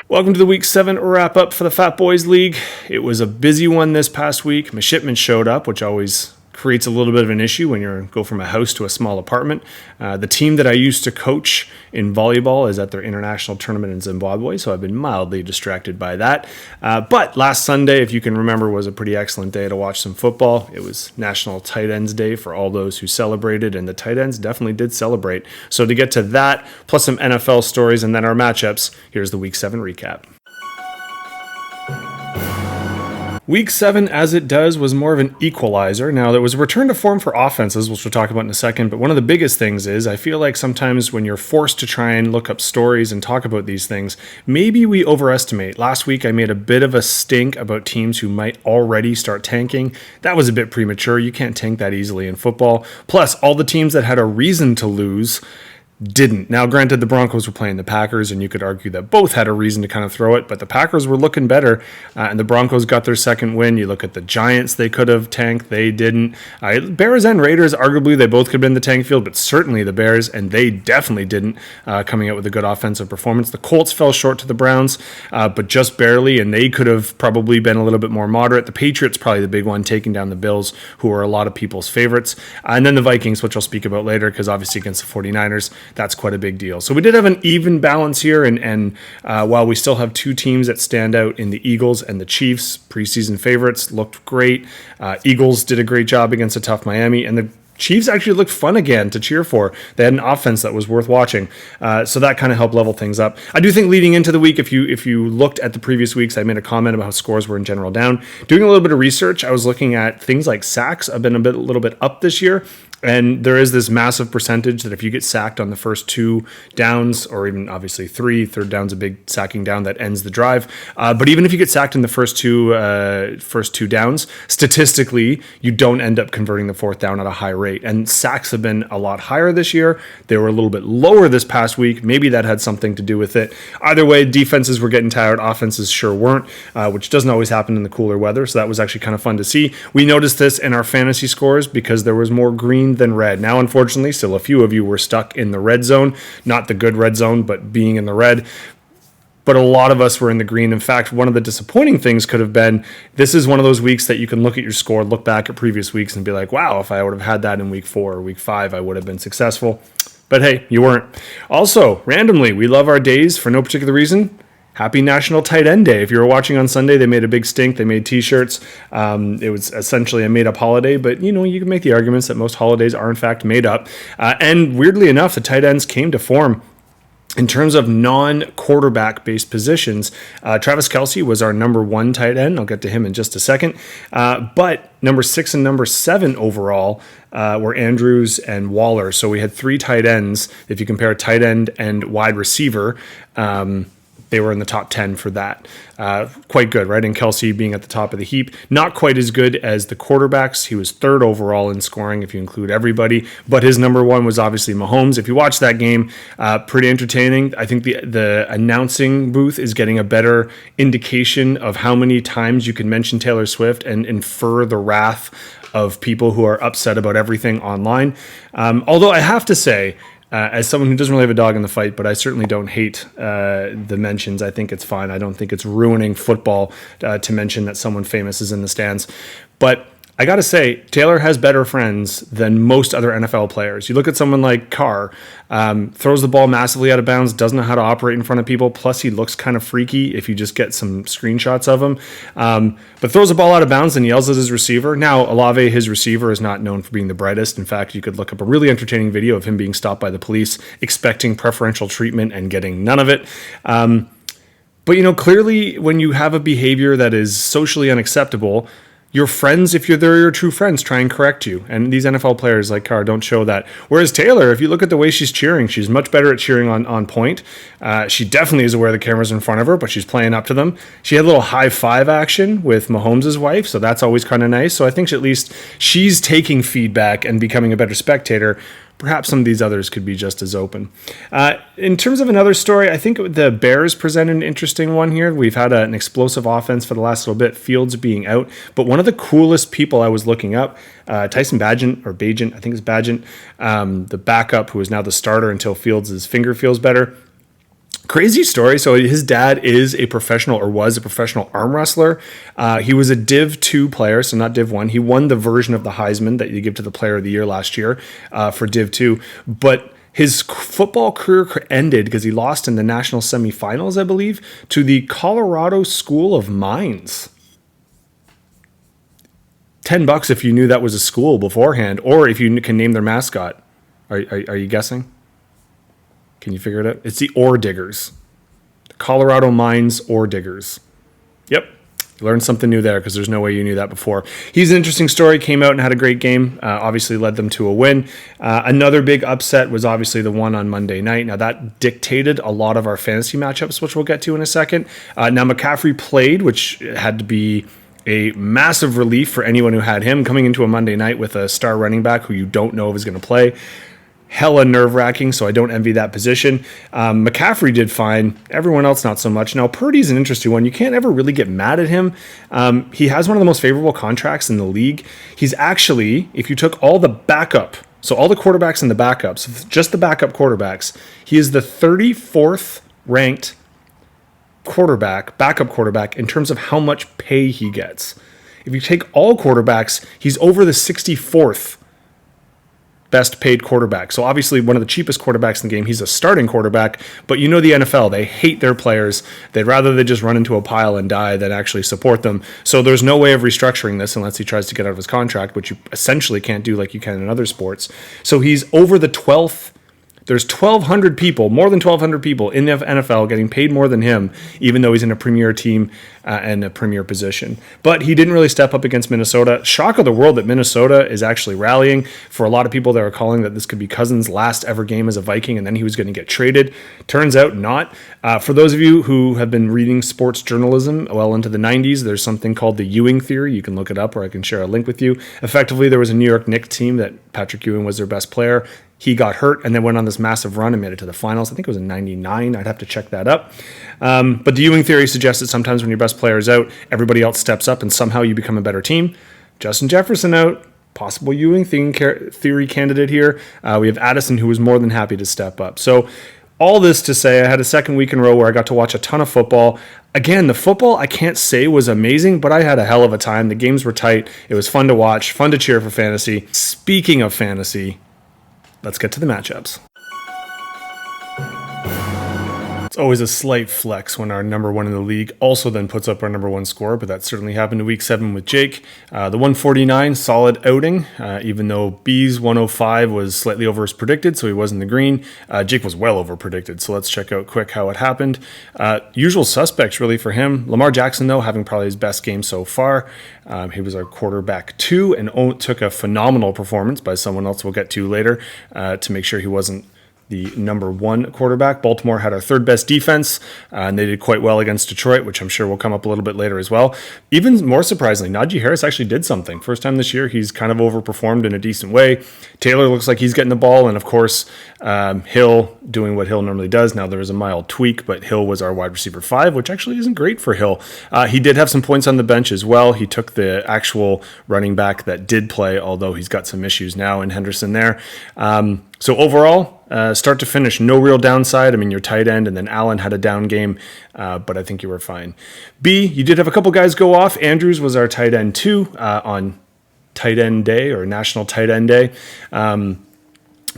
Welcome to the Week 7 wrap-up for the Fat Boys League. It was a busy one this past week. My shipment showed up, which always creates a little bit of an issue when you go from a house to a small apartment. The team that I used to coach in volleyball is at their international tournament in Zimbabwe, so I've been mildly distracted by that. But last Sunday, if you can remember, was a pretty excellent day to watch some football. It was National Tight Ends Day for all those who celebrated, and the tight ends definitely did celebrate. So to get to that, plus some NFL stories and then our matchups, here's the Week 7 recap. Week 7, as it does, was more of an equalizer. Now, there was a return to form for offenses, which we'll talk about in a second, but one of the biggest things is I feel like sometimes when you're forced to try and look up stories and talk about these things, maybe we overestimate. Last week, I made a bit of a stink about teams who might already start tanking. That was a bit premature. You can't tank that easily in football. Plus, all the teams that had a reason to lose didn't. Now, granted, the Broncos were playing the Packers, and you could argue that both had a reason to kind of throw it, but the Packers were looking better, and the Broncos got their second win. You look at the Giants, they could have tanked, they didn't. Bears and Raiders, arguably, they both could have been the tank field, but certainly the Bears, and they definitely didn't, coming out with a good offensive performance. The Colts fell short to the Browns, but just barely, and they could have probably been a little bit more moderate. The Patriots, probably the big one, taking down the Bills, who are a lot of people's favorites, and then the Vikings, which I'll speak about later, because obviously against the 49ers, that's quite a big deal. So we did have an even balance here, and while we still have two teams that stand out in the Eagles and the Chiefs, preseason favorites, looked great. Eagles did a great job against a tough Miami, and the Chiefs actually looked fun again to cheer for. They had an offense that was worth watching, so that kind of helped level things up. I do think leading into the week, if you looked at the previous weeks, I made a comment about how scores were in general down. Doing a little bit of research, I was looking at things like sacks have been a little bit up this year. And there is this massive percentage that if you get sacked on the first two downs, or even obviously third down's a big sacking down that ends the drive. But even if you get sacked in the first two downs, statistically, you don't end up converting the fourth down at a high rate. And sacks have been a lot higher this year. They were a little bit lower this past week. Maybe that had something to do with it. Either way, defenses were getting tired. Offenses sure weren't, which doesn't always happen in the cooler weather. So that was actually kind of fun to see. We noticed this in our fantasy scores because there was more green than red. Now, unfortunately, still a few of you were stuck in the red zone, not the good red zone, but being in the red. But a lot of us were in the green. In fact, one of the disappointing things could have been, this is one of those weeks that you can look at your score, look back at previous weeks and be like, wow, if I would have had that in week 4 or week 5, I would have been successful. But hey, you weren't. Also, randomly, we love our days for no particular reason. Happy National Tight End Day. If you were watching on Sunday, they made a big stink. They made T-shirts. It was essentially a made-up holiday, but you can make the arguments that most holidays are in fact made up. And weirdly enough, the tight ends came to form. In terms of non-quarterback-based positions, Travis Kelce was our number 1 tight end. I'll get to him in just a second. But number 6 and number 7 overall were Andrews and Waller. So we had 3 tight ends. If you compare tight end and wide receiver, they were in the top 10 for that. Quite good, right? And Kelce being at the top of the heap. Not quite as good as the quarterbacks. He was 3rd overall in scoring if you include everybody. But his number 1 was obviously Mahomes. If you watch that game, pretty entertaining. I think the announcing booth is getting a better indication of how many times you can mention Taylor Swift and infer the wrath of people who are upset about everything online. Although I have to say, as someone who doesn't really have a dog in the fight, but I certainly don't hate the mentions. I think it's fine. I don't think it's ruining football to mention that someone famous is in the stands. But I got to say, Taylor has better friends than most other NFL players. You look at someone like Carr, throws the ball massively out of bounds, doesn't know how to operate in front of people, plus he looks kind of freaky if you just get some screenshots of him, but throws the ball out of bounds and yells at his receiver. Now, Olave, his receiver, is not known for being the brightest. In fact, you could look up a really entertaining video of him being stopped by the police, expecting preferential treatment and getting none of it. But, clearly when you have a behavior that is socially unacceptable, your friends, if they're your true friends, try and correct you. And these NFL players like Carr don't show that. Whereas Taylor, if you look at the way she's cheering, she's much better at cheering on point. She definitely is aware the camera's in front of her, but she's playing up to them. She had a little high five action with Mahomes' wife, so that's always kind of nice. So I think at least she's taking feedback and becoming a better spectator. Perhaps some of these others could be just as open. In terms of another story, I think the Bears present an interesting one here. We've had an explosive offense for the last little bit, Fields being out. But one of the coolest people I was looking up, Tyson Bagent, I think it's Bagent, the backup who is now the starter until Fields' finger feels better. Crazy story. So his dad is a professional, or was a professional arm wrestler. He was a Div 2 player, so not Div 1. He won the version of the Heisman that you give to the Player of the Year last year for Div 2. But his football career ended because he lost in the national semifinals, I believe, to the Colorado School of Mines. $10 if you knew that was a school beforehand, or if you can name their mascot. Are you guessing? Can you figure it out? It's the Ore Diggers. The Colorado Mines Ore Diggers. Yep. You learned something new there because there's no way you knew that before. He's an interesting story. Came out and had a great game. Obviously led them to a win. Another big upset was obviously the one on Monday night. Now that dictated a lot of our fantasy matchups, which we'll get to in a second. Now McCaffrey played, which had to be a massive relief for anyone who had him coming into a Monday night with a star running back who you don't know if is going to play. Hella nerve-wracking, so I don't envy that position. McCaffrey did fine. Everyone else, not so much. Now, Purdy's an interesting one. You can't ever really get mad at him. He has one of the most favorable contracts in the league. He's actually, if you took all the backup, so all the quarterbacks and the backups, just the backup quarterbacks, he is the 34th ranked backup quarterback, in terms of how much pay he gets. If you take all quarterbacks, he's over the 64th best paid quarterback. So obviously one of the cheapest quarterbacks in the game. He's a starting quarterback, but you know the NFL, they hate their players. They'd rather they just run into a pile and die than actually support them. So there's no way of restructuring this unless he tries to get out of his contract, which you essentially can't do like you can in other sports. So he's over the 12th. There's 1,200 people, more than 1,200 people in the NFL getting paid more than him, even though he's in a premier team and a premier position. But he didn't really step up against Minnesota. Shock of the world that Minnesota is actually rallying. For a lot of people, they were calling that this could be Cousins' last ever game as a Viking, and then he was going to get traded. Turns out not. For those of you who have been reading sports journalism well into the 90s, there's something called the Ewing theory. You can look it up, or I can share a link with you. Effectively, there was a New York Knicks team that Patrick Ewing was their best player. He got hurt and then went on this massive run and made it to the finals. I think it was in 99. I'd have to check that up. But the Ewing theory suggests that sometimes when your best player is out, everybody else steps up and somehow you become a better team. Justin Jefferson out. Possible Ewing theory candidate here. We have Addison, who was more than happy to step up. So all this to say, I had a second week in a row where I got to watch a ton of football. Again, the football I can't say was amazing, but I had a hell of a time. The games were tight. It was fun to watch, fun to cheer for fantasy. Speaking of fantasy, let's get to the matchups. It's always a slight flex when our number one in the league also then puts up our number one score, but that certainly happened in week 7 with Jake. The 149, solid outing, even though B's 105 was slightly over as predicted, so he was in the green. Jake was well over predicted, so let's check out quick how it happened. Usual suspects really for him. Lamar Jackson, though, having probably his best game so far. He was our quarterback 2 and took a phenomenal performance by someone else we'll get to later to make sure he wasn't the number 1 quarterback. Baltimore had our 3rd best defense, and they did quite well against Detroit, which I'm sure will come up a little bit later as well. Even more surprisingly, Najee Harris actually did something. First time this year, he's kind of overperformed in a decent way. Taylor looks like he's getting the ball, and of course, Hill doing what Hill normally does. Now there was a mild tweak, but Hill was our wide receiver 5, which actually isn't great for Hill. He did have some points on the bench as well. He took the actual running back that did play, although he's got some issues now in Henderson there. So overall, start to finish, no real downside. I mean, your tight end, and then Allen had a down game, but I think you were fine. B, you did have a couple guys go off. Andrews was our tight end 2 on tight end day, or National Tight End Day.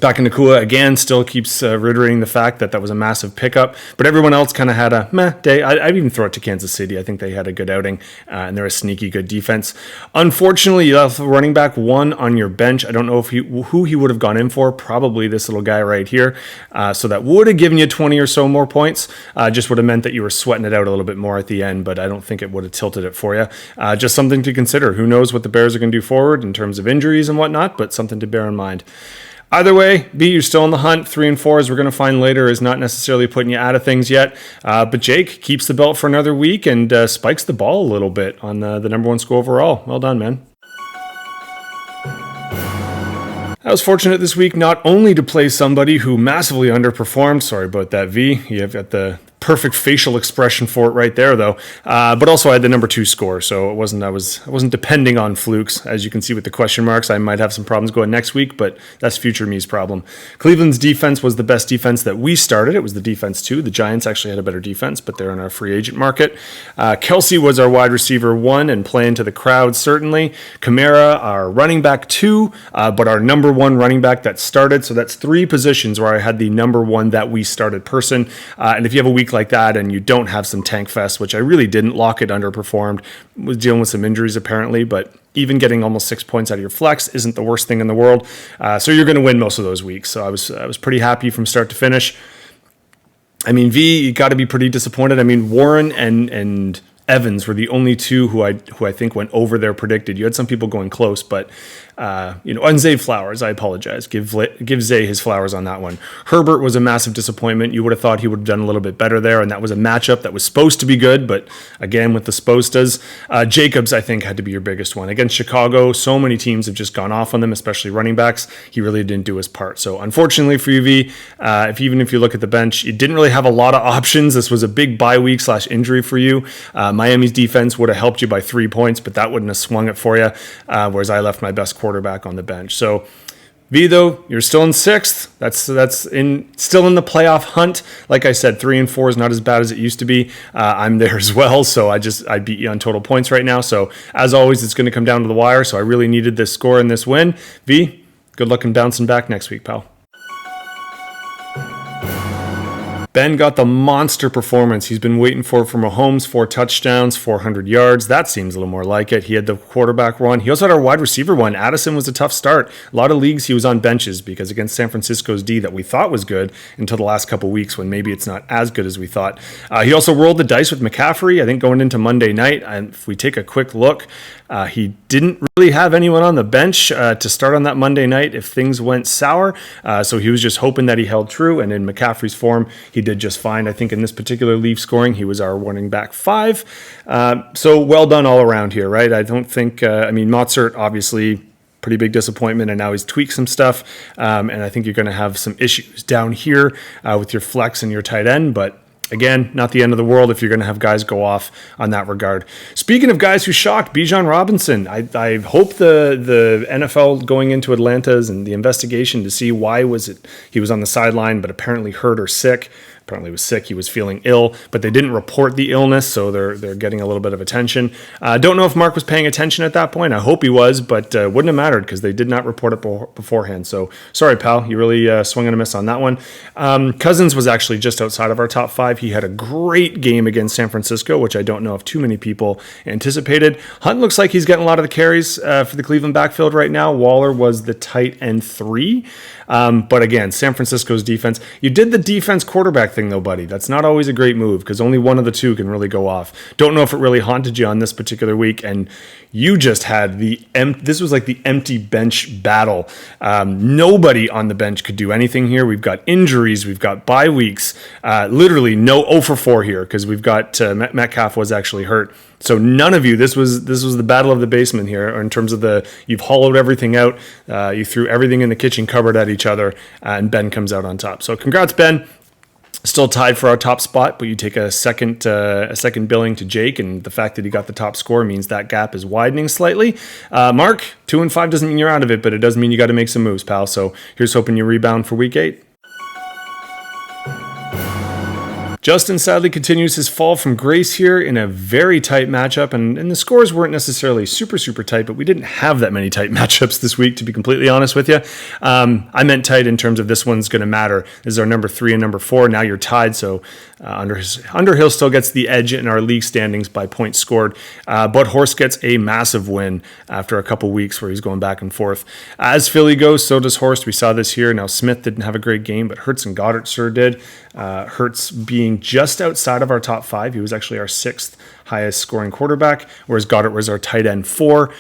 Back in Nakua, again, still keeps reiterating the fact that was a massive pickup. But everyone else kind of had a meh day. I'd even throw it to Kansas City. I think they had a good outing, and they're a sneaky good defense. Unfortunately, you have running back 1 on your bench. I don't know if who he would have gone in for. Probably this little guy right here. So that would have given you 20 or so more points. Just would have meant that you were sweating it out a little bit more at the end, but I don't think it would have tilted it for you. Just something to consider. Who knows what the Bears are going to do forward in terms of injuries and whatnot, but something to bear in mind. Either way, B, you're still in the hunt. 3 and 4, as we're going to find later, is not necessarily putting you out of things yet. But Jake keeps the belt for another week and spikes the ball a little bit on the number 1 score overall. Well done, man. I was fortunate this week not only to play somebody who massively underperformed. Sorry about that, V. You have got the perfect facial expression for it right there, though. But also, I had the number 2 score, so I wasn't depending on flukes. As you can see with the question marks, I might have some problems going next week, but that's future me's problem. Cleveland's defense was the best defense that we started. It was the defense 2. The Giants actually had a better defense, but they're in our free agent market. Kelsey was our wide receiver 1 and playing to the crowd, certainly. Kamara, our running back 2, but our number 1 running back that started. So that's 3 positions where I had the number 1 that we started person. And if you have a week like that and you don't have some tank fest, which I really didn't, Lockett underperformed, was dealing with some injuries apparently, but even getting almost 6 points out of your flex isn't the worst thing in the world. So you're going to win most of those weeks. So I was pretty happy from start to finish. I mean, V, you got to be pretty disappointed. I mean, Warren and Evans were the only 2 who I think went over their predicted. You had some people going close, but and Zay Flowers, I apologize. Give Zay his flowers on that one. Herbert was a massive disappointment. You would have thought he would have done a little bit better there, and that was a matchup that was supposed to be good, but again, with the spostas. Jacobs, I think, had to be your biggest one. Against Chicago, so many teams have just gone off on them, especially running backs. He really didn't do his part. So unfortunately for you, V, even if you look at the bench, you didn't really have a lot of options. This was a big bye week / injury for you. Miami's defense would have helped you by 3 points, but that wouldn't have swung it for you, whereas I left my best quarterback on the bench. So V, though, you're still in 6th. That's still in the playoff hunt. Like I said, 3 and 4 is not as bad as it used to be. I'm there as well, so I beat you on total points right now. So as always, it's going to come down to the wire. So I really needed this score and this win. V, good luck in bouncing back next week, pal. Ben got the monster performance he's been waiting for from Mahomes, 4 touchdowns, 400 yards. That seems a little more like it. He had the quarterback one. He also had our wide receiver one. Addison was a tough start. A lot of leagues he was on benches because against San Francisco's D that we thought was good until the last couple weeks when maybe it's not as good as we thought. He also rolled the dice with McCaffrey, I think, going into Monday night. And if we take a quick look, he didn't really have anyone on the bench to start on that Monday night if things went sour. So he was just hoping that he held true. And in McCaffrey's form, he did just fine. I think in this particular Leaf scoring, he was our running back 5. So well done all around here, right? I don't think, Mozart, obviously, pretty big disappointment, and now he's tweaked some stuff. And I think you're going to have some issues down here with your flex and your tight end, but again, not the end of the world if you're going to have guys go off on that regard. Speaking of guys who shocked, Bijan Robinson. I hope the NFL going into Atlanta's and the investigation to see why was it he was on the sideline, but apparently hurt or sick. Apparently was sick. He was feeling ill, but they didn't report the illness, so they're getting a little bit of attention. Don't know if Mark was paying attention at that point. I hope he was, but wouldn't have mattered because they did not report it beforehand. So sorry, pal. You really swung and a miss on that one. Cousins was actually just outside of our top 5. He had a great game against San Francisco, which I don't know if too many people anticipated. Hunt looks like he's getting a lot of the carries for the Cleveland backfield right now. Waller was the tight end 3. But again, San Francisco's defense. You did the defense quarterback thing, though, buddy. That's not always a great move because only one of the 2 can really go off. Don't know if it really haunted you on this particular week, and you just had this was like the empty bench battle. Nobody on the bench could do anything here. We've got injuries. We've got bye weeks. Literally no 0 for 4 here because we've got Metcalf was actually hurt. So none of you, this was the battle of the basement here in terms of you've hollowed everything out. You threw everything in the kitchen cupboard at each other, and Ben comes out on top. So congrats, Ben. Still tied for our top spot, but you take a second billing to Jake, and the fact that he got the top score means that gap is widening slightly. Mark, 2 and 5 doesn't mean you're out of it, but it does mean you got to make some moves, pal. So here's hoping you rebound for week 8. Justin sadly continues his fall from grace here in a very tight matchup, and the scores weren't necessarily super tight, but we didn't have that many tight matchups this week, to be completely honest with you. I meant tight in terms of this one's going to matter. This is our number 3 and number 4. Now you're tied, so Underhill still gets the edge in our league standings by points scored, but Horst gets a massive win after a couple weeks where he's going back and forth. As Philly goes, so does Horst. We saw this here. Now Smith didn't have a great game, but Hurts and Goddard sure did. Hurts being just outside of our top 5. He was actually our 6th highest scoring quarterback, whereas Goddard was our tight end 4.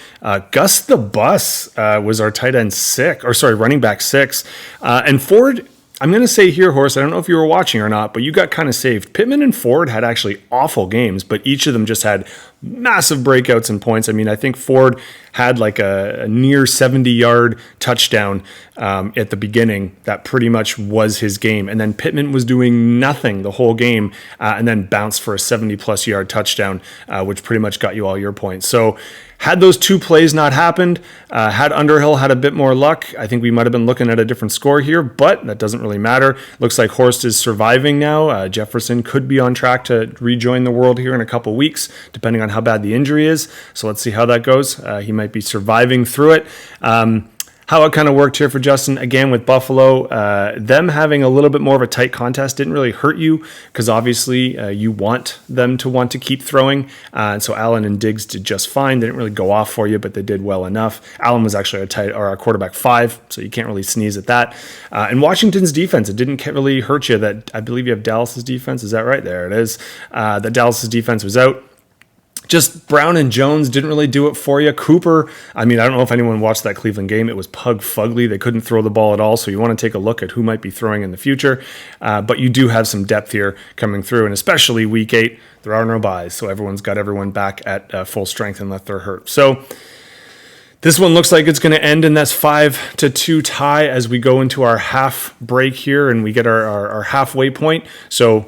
Gus the Bus was our running back 6. And Ford, I'm going to say here, Horst, I don't know if you were watching or not, but you got kind of saved. Pittman and Ford had actually awful games, but each of them just had massive breakouts in points. I mean, I think Ford had like a near 70-yard touchdown at the beginning. That pretty much was his game. And then Pittman was doing nothing the whole game and then bounced for a 70-plus yard touchdown, which pretty much got you all your points. So had those two plays not happened, had Underhill had a bit more luck, I think we might have been looking at a different score here, but that doesn't really matter. Looks like Horst is surviving now. Jefferson could be on track to rejoin the world here in a couple weeks, depending on how bad the injury is. So let's see how that goes. He might be surviving through it. How it kind of worked here for Justin, again, with Buffalo, them having a little bit more of a tight contest didn't really hurt you because obviously you want them to want to keep throwing. And so Allen and Diggs did just fine. They didn't really go off for you, but they did well enough. Allen was actually a quarterback 5, so you can't really sneeze at that. And Washington's defense, it didn't really hurt you. That I believe you have Dallas's defense. Is that right? There it is. That Dallas's defense was out. Just Brown and Jones didn't really do it for you. Cooper, I mean, I don't know if anyone watched that Cleveland game. It was pug fugly. They couldn't throw the ball at all. So you want to take a look at who might be throwing in the future. But you do have some depth here coming through. And especially week 8, there are no buys. So everyone's got everyone back at full strength unless they're hurt. So this one looks like it's going to end in this 5-2 tie as we go into our half break here and we get our halfway point. So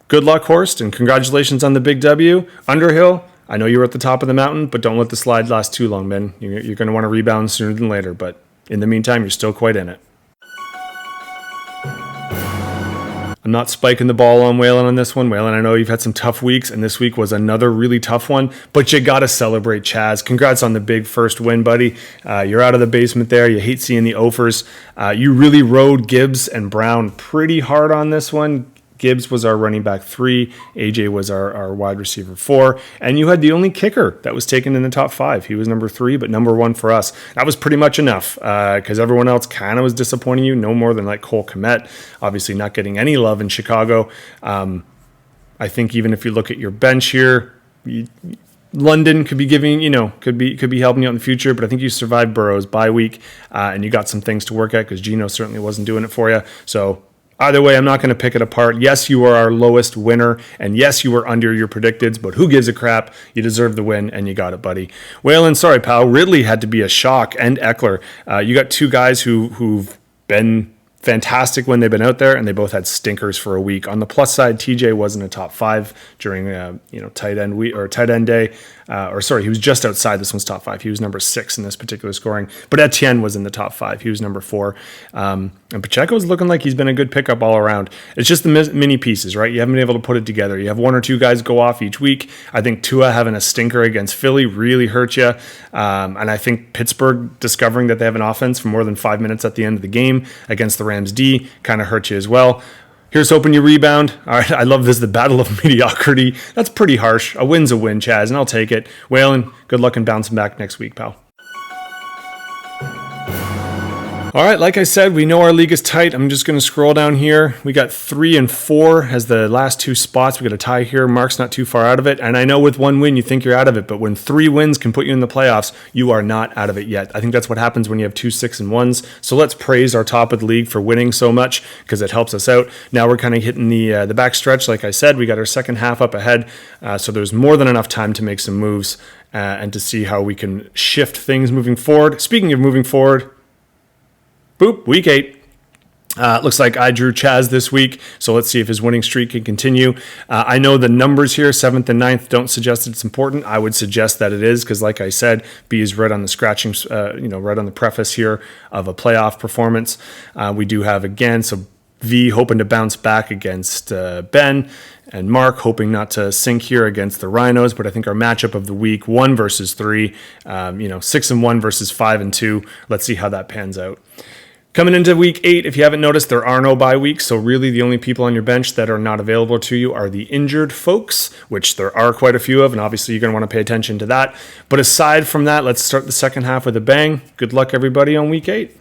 good luck, Horst, and congratulations on the big W. Underhill, I know you were at the top of the mountain, but don't let the slide last too long, man. You're going to want to rebound sooner than later, but in the meantime, you're still quite in it. I'm not spiking the ball on Waylon on this one. Waylon, I know you've had some tough weeks, and this week was another really tough one, but you got to celebrate Chaz. Congrats on the big first win, buddy. You're out of the basement there. You hate seeing the offers. You really rode Gibbs and Brown pretty hard on this one. Gibbs was our running back 3, AJ was our wide receiver 4, and you had the only kicker that was taken in the top 5. He was number 3, but number 1 for us. That was pretty much enough because everyone else kind of was disappointing you, no more than like Cole Kmet, obviously not getting any love in Chicago. I think even if you look at your bench here, London could be giving, could be helping you out in the future, but I think you survived Burrow's bye week and you got some things to work at because Geno certainly wasn't doing it for you. So either way, I'm not going to pick it apart. Yes, you are our lowest winner, and yes, you were under your predicteds, but who gives a crap? You deserve the win, and you got it, buddy. Waylon, sorry, pal. Ridley had to be a shock, and Eckler. You got two guys who've been fantastic when they've been out there, and they both had stinkers for a week. On the plus side, TJ wasn't a top 5 during tight end week or tight end day. He was just outside this one's top 5. He was number 6 in this particular scoring, but Etienne was in the top 5. He was number 4. And Pacheco's looking like he's been a good pickup all around. It's just the mini pieces, right? You haven't been able to put it together. You have 1 or 2 guys go off each week. I think Tua having a stinker against Philly really hurt you. And I think Pittsburgh discovering that they have an offense for more than 5 minutes at the end of the game against the Rams D kind of hurt you as well. Here's hoping you rebound. All right, I love this, the battle of mediocrity. That's pretty harsh. A win's a win, Chaz, and I'll take it. Waylon, good luck in bouncing back next week, pal. All right, like I said, we know our league is tight. I'm just going to scroll down here. We got 3 and 4 as the last 2 spots. We got a tie here. Mark's not too far out of it. And I know with 1 win, you think you're out of it. But when 3 wins can put you in the playoffs, you are not out of it yet. I think that's what happens when you have 2 6-1s. So let's praise our top of the league for winning so much because it helps us out. Now we're kind of hitting the back stretch. Like I said, we got our second half up ahead. So there's more than enough time to make some moves and to see how we can shift things moving forward. Speaking of moving forward, boop, week 8. Looks like I drew Chaz this week, so let's see if his winning streak can continue. I know the numbers here, 7th and 9th, don't suggest it's important. I would suggest that it is because, like I said, B is right on the scratching, right on the preface here of a playoff performance. We do have, again, so V hoping to bounce back against Ben, and Mark hoping not to sink here against the Rhinos, but I think our matchup of the week, 1 versus 3, 6-1 versus 5-2. Let's see how that pans out. Coming into week 8, if you haven't noticed, there are no bye weeks, so really the only people on your bench that are not available to you are the injured folks, which there are quite a few of, and obviously you're going to want to pay attention to that. But aside from that, let's start the second half with a bang. Good luck, everybody, on week 8.